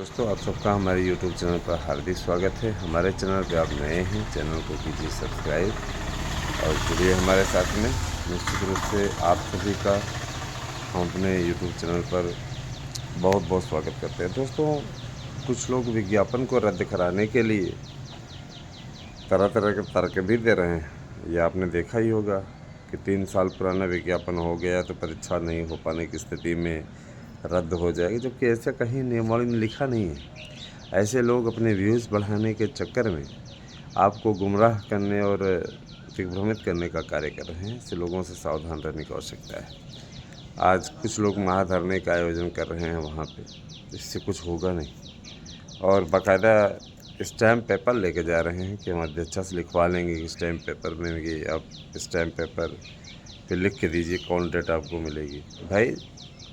दोस्तों, आप सबका हमारे YouTube चैनल पर हार्दिक स्वागत है। हमारे चैनल पे आप नए हैं, चैनल को कीजिए सब्सक्राइब और जुड़िए हमारे साथ में। निश्चित रूप से आप सभी का हम अपने YouTube चैनल पर बहुत बहुत स्वागत करते हैं। दोस्तों, कुछ लोग विज्ञापन को रद्द कराने के लिए तरह तरह के तर्क भी दे रहे हैं। ये आपने देखा ही होगा कि 3 साल पुराना विज्ञापन हो गया तो परीक्षा नहीं हो पाने की स्थिति में रद्द हो जाएगी, जबकि ऐसा कहीं नियमावली में लिखा नहीं है। ऐसे लोग अपने व्यूज़ बढ़ाने के चक्कर में आपको गुमराह करने और दिग्भ्रमित करने का कार्य कर रहे हैं। ऐसे लोगों से सावधान रहने की आवश्यकता है। आज कुछ लोग महाधरने का आयोजन कर रहे हैं वहाँ पे, इससे कुछ होगा नहीं। और बाकायदा स्टैम्प पेपर लेके जा रहे हैं कि हम अध्यक्षा से लिखवा लेंगे कि स्टैम्प पेपर में कि आप स्टैम्प पेपर पे लिख के दीजिए कौन डेट आपको मिलेगी। भाई,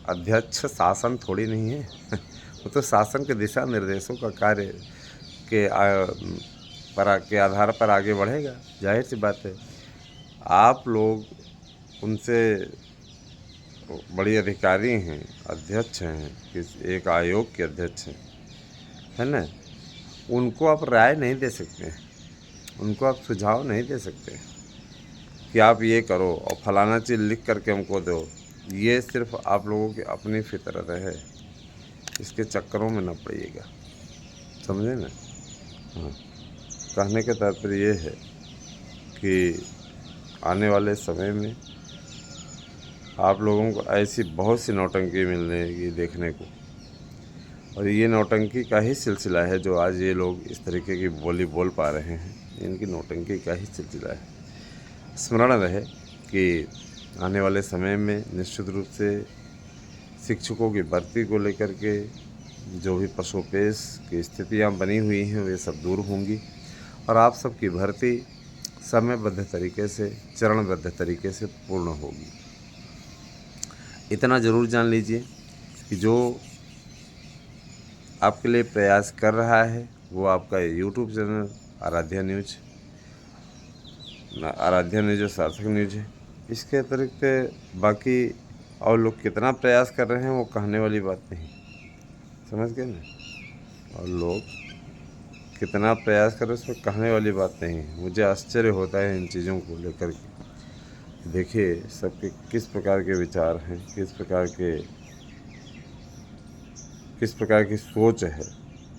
अध्यक्ष शासन थोड़ी नहीं है वो तो शासन के दिशा निर्देशों का कार्य के आधार पर आगे बढ़ेगा। जाहिर सी बात है, आप लोग उनसे बड़ी अधिकारी हैं, अध्यक्ष हैं, किस एक आयोग के अध्यक्ष हैं, है ना। उनको आप राय नहीं दे सकते, उनको आप सुझाव नहीं दे सकते कि आप ये करो और फलाना चीज़ लिख करके हमको दो। ये सिर्फ आप लोगों की अपनी फितरत है, इसके चक्करों में न पड़िएगा, समझे ना। हाँ, कहने का तात्पर्य ये है कि आने वाले समय में आप लोगों को ऐसी बहुत सी नौटंकी मिलेगी देखने को, और ये नौटंकी का ही सिलसिला है जो आज ये लोग इस तरीके की बोली बोल पा रहे हैं। इनकी नौटंकी का ही सिलसिला है। स्मरण रहे कि आने वाले समय में निश्चित रूप से शिक्षकों की भर्ती को लेकर के जो भी पशुपेश की स्थितियां बनी हुई हैं वे सब दूर होंगी और आप सबकी भर्ती समयबद्ध तरीके से, चरणबद्ध तरीके से पूर्ण होगी। इतना ज़रूर जान लीजिए कि जो आपके लिए प्रयास कर रहा है वो आपका YouTube चैनल आराध्या न्यूज और सार्थक न्यूज है। इसके अतिरिक्त बाकी और लोग कितना प्रयास कर रहे हैं वो कहने वाली बात नहीं, समझ गए ना। और लोग कितना प्रयास कर रहे हैं उसमें कहने वाली बात नहीं है। मुझे आश्चर्य होता है इन चीज़ों को लेकर के। देखिए सबके किस प्रकार के विचार हैं, किस प्रकार की सोच है।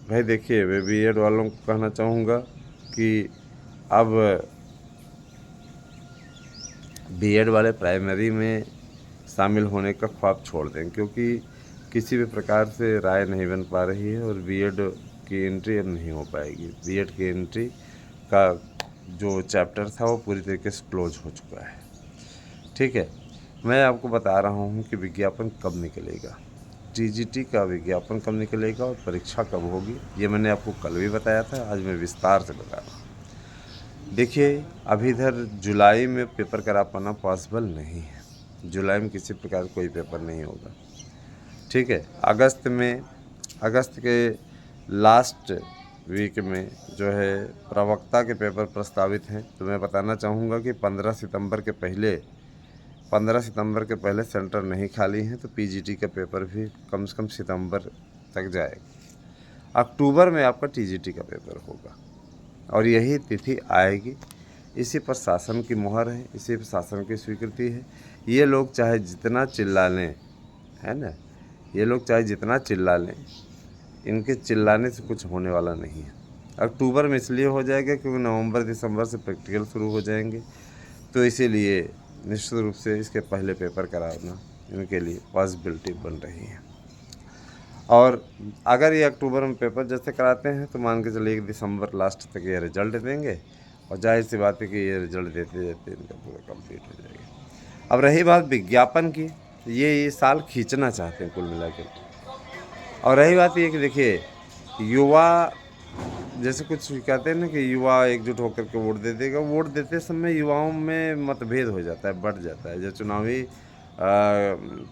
भाई देखिए, मैं बीएड वालों को कहना चाहूँगा कि अब बीएड वाले प्राइमरी में शामिल होने का ख्वाब छोड़ दें, क्योंकि किसी भी प्रकार से राय नहीं बन पा रही है और बीएड की एंट्री अब नहीं हो पाएगी। बीएड की एंट्री का जो चैप्टर था वो पूरी तरीके से क्लोज हो चुका है। ठीक है, मैं आपको बता रहा हूँ कि विज्ञापन कब निकलेगा, टीजीटी का विज्ञापन कब निकलेगा और परीक्षा कब होगी, ये मैंने आपको कल भी बताया था, आज मैं विस्तार से बता रहा हूँ। देखिए, अभी इधर जुलाई में पेपर करा पाना पॉसिबल नहीं है। जुलाई में किसी प्रकार कोई पेपर नहीं होगा। ठीक है, अगस्त के लास्ट वीक में जो है प्रवक्ता के पेपर प्रस्तावित हैं। तो मैं बताना चाहूँगा कि 15 सितंबर के पहले सेंटर नहीं खाली हैं, तो पीजीटी का पेपर भी कम से कम सितंबर तक जाएगा। अक्टूबर में आपका टीजीटी का पेपर होगा और यही तिथि आएगी। इसी पर शासन की मुहर है, इसी पर शासन की स्वीकृति है। ये लोग चाहे जितना चिल्ला लें, है ना, ये लोग चाहे जितना चिल्ला लें, इनके चिल्लाने से कुछ होने वाला नहीं है। अक्टूबर में इसलिए हो जाएगा क्योंकि नवंबर दिसंबर से प्रैक्टिकल शुरू हो जाएंगे, तो इसीलिए निश्चित रूप से इसके पहले पेपर कराना इनके लिए पॉसिबिलिटी बन रही है। और अगर ये अक्टूबर में पेपर जैसे कराते हैं तो मान के चलिए 1 दिसंबर लास्ट तक ये रिजल्ट देंगे, और जाहिर सी बात है कि ये रिजल्ट देते देते इनका पूरा कंप्लीट हो जाएगा। अब रही बात विज्ञापन की, ये साल खींचना चाहते हैं कुल मिला के। और रही बात ये कि देखिए, युवा जैसे कुछ कहते हैं ना कि युवा एकजुट होकर के वोट दे देगा, वोट देते समय युवाओं में मतभेद हो जाता है, बढ़ जाता है। जब चुनावी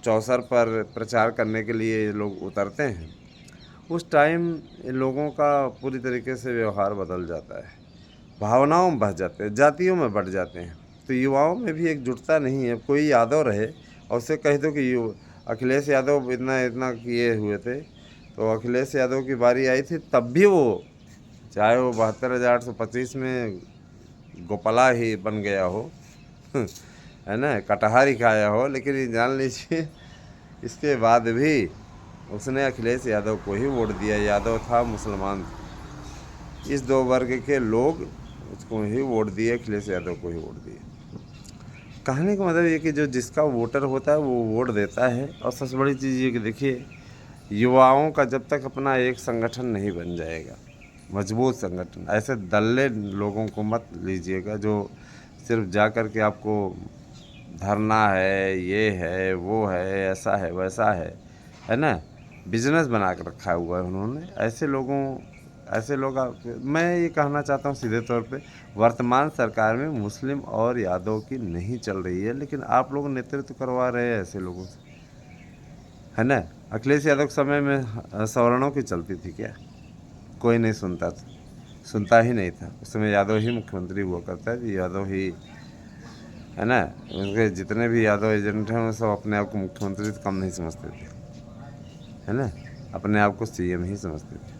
चौसर पर प्रचार करने के लिए लोग उतरते हैं, उस टाइम लोगों का पूरी तरीके से व्यवहार बदल जाता है, भावनाओं में बह जाते हैं, जातियों में बढ़ जाते हैं। तो युवाओं में भी एकजुटता नहीं है। कोई यादव रहे और उसे कह दो कि अखिलेश यादव इतना इतना किए हुए थे, तो अखिलेश यादव की बारी आई थी, तब भी वो, चाहे वो 72,825 में गोपाला ही बन गया हो है ना, कटहर ही खाया हो, लेकिन ये जान लीजिए इसके बाद भी उसने अखिलेश यादव को ही वोट दिया। यादव था, मुसलमान था, इस दो वर्ग के लोग उसको ही वोट दिए, अखिलेश यादव को ही वोट दिए। कहने का मतलब ये कि जो जिसका वोटर होता है वो वोट देता है। और सबसे बड़ी चीज़ ये कि देखिए, युवाओं का जब तक अपना एक संगठन नहीं बन जाएगा, मजबूत संगठन, ऐसे दल्ले लोगों को मत लीजिएगा जो सिर्फ जा कर के आपको धरना है, ये है, वो है, ऐसा है, वैसा है ना, बिजनेस बना कर रखा हुआ है उन्होंने। ऐसे लोग मैं ये कहना चाहता हूँ सीधे तौर पे, वर्तमान सरकार में मुस्लिम और यादव की नहीं चल रही है, लेकिन आप लोग नेतृत्व करवा रहे हैं ऐसे लोगों से, है ना। अखिलेश यादव के समय में सवर्णों की चलती थी क्या? कोई नहीं सुनता था, सुनता ही नहीं था। उस समय यादव ही मुख्यमंत्री हुआ करता है, यादव ही, है ना। उनके जितने भी यादव एजेंट हैं वो सब अपने आप को मुख्यमंत्री से कम नहीं समझते थे, है ना, अपने आप को सीएम ही समझते थे।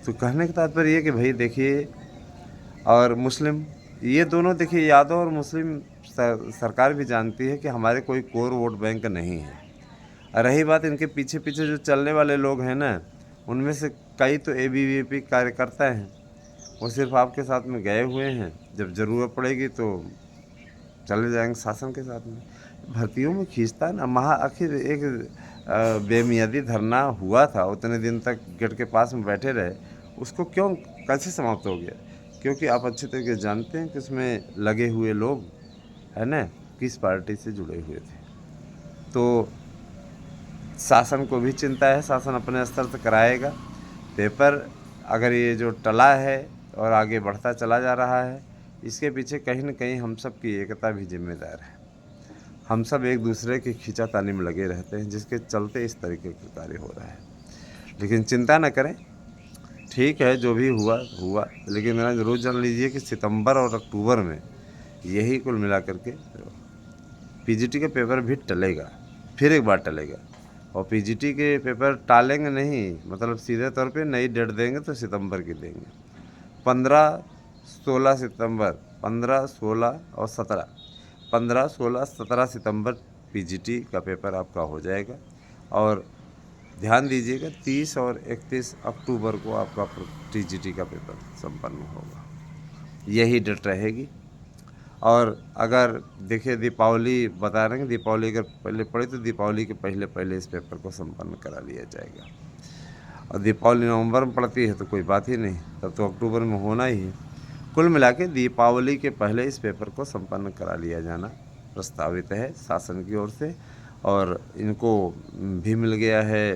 तो कहने का तात्पर्य ये कि भाई देखिए, और मुस्लिम, ये दोनों देखिए, यादव और मुस्लिम सरकार भी जानती है कि हमारे कोई कोर वोट बैंक नहीं है। और रही बात इनके पीछे पीछे जो चलने वाले लोग हैं ना, उनमें से कई तो एबीवीपी कार्यकर्ता हैं, वो सिर्फ आपके साथ में गए हुए हैं, जब ज़रूरत पड़ेगी तो चले जाएंगे शासन के साथ में। भर्तियों में खींचता है ना, आखिर एक बेमियादी धरना हुआ था, उतने दिन तक गेट के पास में बैठे रहे, उसको क्यों, कैसे समाप्त हो गया? क्योंकि आप अच्छे तरीके से जानते हैं कि उसमें लगे हुए लोग, है ना, किस पार्टी से जुड़े हुए थे। तो शासन को भी चिंता है, शासन अपने स्तर से कराएगा पेपर। अगर ये जो टला है और आगे बढ़ता चला जा रहा है, इसके पीछे कहीं ना कहीं हम सब की एकता भी जिम्मेदार है। हम सब एक दूसरे की खींचातानी में लगे रहते हैं, जिसके चलते इस तरीके का कार्य हो रहा है। लेकिन चिंता न करें, ठीक है, जो भी हुआ हुआ, लेकिन मेरा ज़रूर जान लीजिए कि सितंबर और अक्टूबर में यही कुल मिला करके पीजीटी का पेपर भी टलेगा, फिर एक बार टलेगा। और पीजीटी के पेपर टालेंगे नहीं, मतलब सीधे तौर पे नई डेट देंगे तो सितंबर की देंगे। 15-16 सितंबर, 15-16 और 17, 15-16-17 सितंबर पीजीटी का पेपर आपका हो जाएगा। और ध्यान दीजिएगा, 30 और 31 अक्टूबर को आपका टीजीटी का पेपर संपन्न होगा, यही डेट रहेगी। और अगर देखिए, दीपावली बता रहे हैं, दीपावली अगर पहले पड़े तो दीपावली के पहले पहले इस पेपर को संपन्न करा लिया जाएगा। और दीपावली नवंबर में पड़ती है तो कोई बात ही नहीं, तब तो अक्टूबर में होना ही है। कुल मिला के दीपावली के पहले इस पेपर को संपन्न करा लिया जाना प्रस्तावित है शासन की ओर से। और इनको भी मिल गया है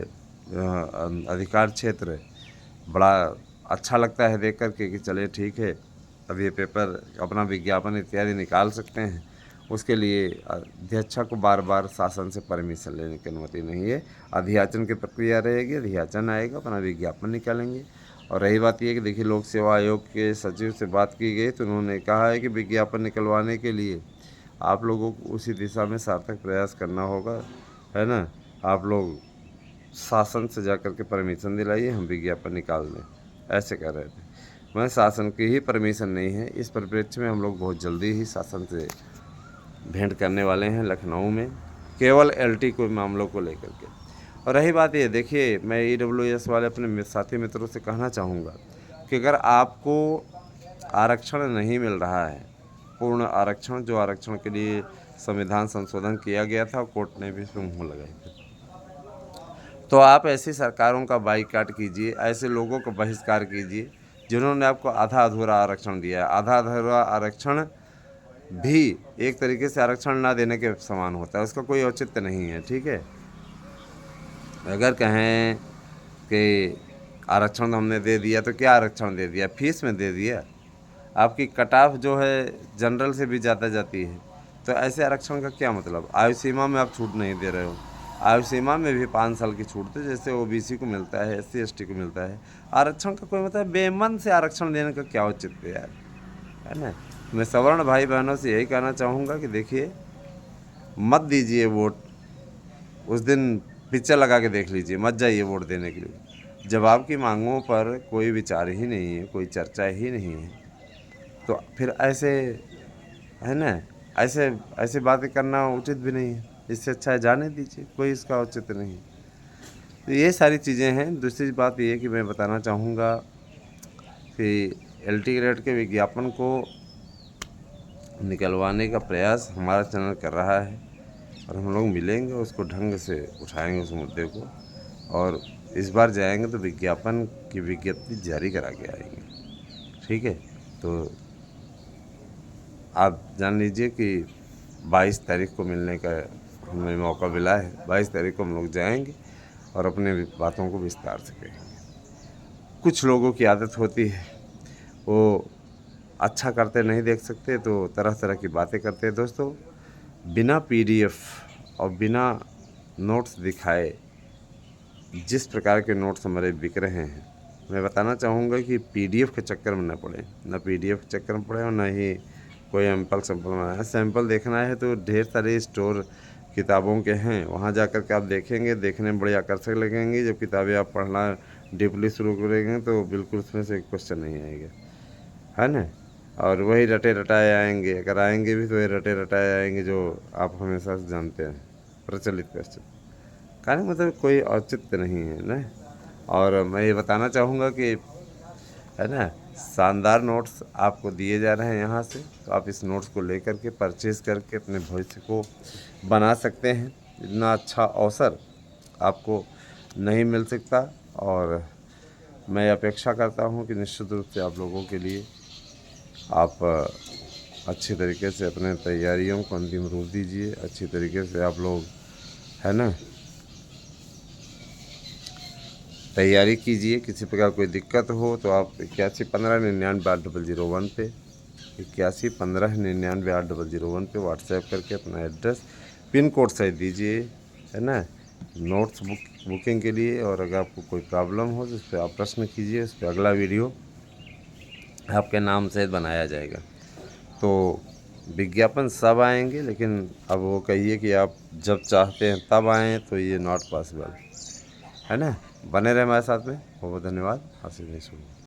अधिकार क्षेत्र। बड़ा अच्छा लगता है देख कर के कि चले ठीक है, अब ये पेपर अपना विज्ञापन इत्यादि निकाल सकते हैं। उसके लिए अध्यक्षा को बार बार शासन से परमिशन लेने की अनुमति नहीं है। अधियाचन की प्रक्रिया रहेगी, अधियाचन आएगा, अपना विज्ञापन निकालेंगे। और रही बात ये कि देखिए, लोक सेवा आयोग के सचिव से बात की गई तो उन्होंने कहा है कि विज्ञापन निकलवाने के लिए आप लोगों को उसी दिशा में सार्थक प्रयास करना होगा, है ना। आप लोग शासन से जा कर के परमिशन दिलाइए, हम विज्ञापन निकाल दें, ऐसे कह रहे थे। मैं शासन की ही परमिशन नहीं है। इस परिप्रेक्ष्य में हम लोग बहुत जल्दी ही शासन से भेंट करने वाले हैं लखनऊ में, केवल एलटी को मामलों को लेकर के। और रही बात ये, देखिए, मैं ईडब्ल्यूएस वाले अपने साथी मित्रों से कहना चाहूँगा कि अगर आपको आरक्षण नहीं मिल रहा है, पूर्ण आरक्षण, जो आरक्षण के लिए संविधान संशोधन किया गया था, कोर्ट ने भी इसमें मुँह लगाई थी, तो आप ऐसी सरकारों का बाईकाट कीजिए, ऐसे लोगों का बहिष्कार कीजिए जिन्होंने आपको आधा अधूरा आरक्षण दिया है। आधा अधूरा आरक्षण भी एक तरीके से आरक्षण ना देने के समान होता है, उसका कोई औचित्य नहीं है, ठीक है। अगर कहें कि आरक्षण हमने दे दिया, तो क्या आरक्षण दे दिया? फीस में दे दिया। आपकी कट ऑफ जो है जनरल से भी ज़्यादा जाती है, तो ऐसे आरक्षण का क्या मतलब? आयु सीमा में आप छूट नहीं दे रहे हो। आयु सीमा में भी 5 साल की छूट थी, जैसे ओबीसी को मिलता है, SC ST को मिलता है। आरक्षण का कोई मतलब, बेमन से आरक्षण देने का क्या औचित्य यार, है ना। मैं सवर्ण भाई बहनों से यही कहना चाहूँगा कि देखिए, मत दीजिए वोट। उस दिन पिक्चर लगा के देख लीजिए, मत जाइए वोट देने के लिए। जब आपकी मांगों पर कोई विचार ही नहीं है, कोई चर्चा ही नहीं है, तो फिर ऐसे, है ना, ऐसे ऐसे बातें करना उचित भी नहीं है। इससे अच्छा है जाने दीजिए, कोई इसका औचित्य नहीं। तो ये सारी चीज़ें हैं। दूसरी बात ये है कि मैं बताना चाहूँगा कि एलटी ग्रेड के विज्ञापन को निकलवाने का प्रयास हमारा चैनल कर रहा है, और हम लोग मिलेंगे, उसको ढंग से उठाएंगे उस मुद्दे को, और इस बार जाएंगे तो विज्ञापन की विज्ञप्ति जारी करा के आएंगे। ठीक है, तो आप जान लीजिए कि 22 तारीख को मिलने का हमें मौका मिला है। 22 तारीख को हम लोग जाएंगे और अपने बातों को विस्तार से कहेंगे। कुछ लोगों की आदत होती है, वो अच्छा करते नहीं देख सकते तो तरह तरह की बातें करते हैं। दोस्तों, बिना पीडीएफ और बिना नोट्स दिखाए जिस प्रकार के नोट्स हमारे बिक रहे हैं, मैं बताना चाहूँगा कि पीडीएफ के चक्कर में न पड़े, ना पीडीएफ के चक्कर में पड़े, और ना ही कोई सैंपल बनाया। सैंपल देखना है तो ढेर सारे स्टोर किताबों के हैं, वहाँ जा कर के आप देखेंगे, देखने में बड़ी आकर्षक लगेंगी। जब किताबें आप पढ़ना डीपली शुरू करेंगे तो बिल्कुल उसमें से क्वेश्चन नहीं आएगा, है ना। और वही रटे रटाए आएंगे, अगर आएंगे भी तो वही रटे रटाए आएंगे जो आप हमेशा से जानते हैं, प्रचलित क्वेश्चन। कहने का मतलब कोई औचित्य नहीं है ना। और मैं ये बताना चाहूँगा कि, है ना, शानदार नोट्स आपको दिए जा रहे हैं यहाँ से, तो आप इस नोट्स को लेकर के परचेज़ करके अपने भविष्य को बना सकते हैं। इतना अच्छा अवसर आपको नहीं मिल सकता, और मैं अपेक्षा करता हूँ कि निश्चित रूप से आप लोगों के लिए आप अच्छी तरीके से अपने तैयारियों को अंतिम रूप दीजिए। अच्छी तरीके से आप लोग, है ना, तैयारी कीजिए। किसी प्रकार कोई दिक्कत हो तो आप 8115998001 पे 8115998001 पे व्हाट्सएप करके अपना एड्रेस पिन कोड सहित दीजिए, है ना, नोट्स बुकिंग के लिए। और अगर आपको कोई प्रॉब्लम हो तो उस पर आप प्रश्न कीजिए, उस पर अगला वीडियो आपके नाम सहित बनाया जाएगा। तो विज्ञापन सब आएंगे, लेकिन अब वो कहिए कि आप जब चाहते हैं तब आएँ, तो ये नॉट पॉसिबल, है ना। बने रहे हमारे साथ में। बहुत बहुत धन्यवाद। आशीष नहीं सुनिए।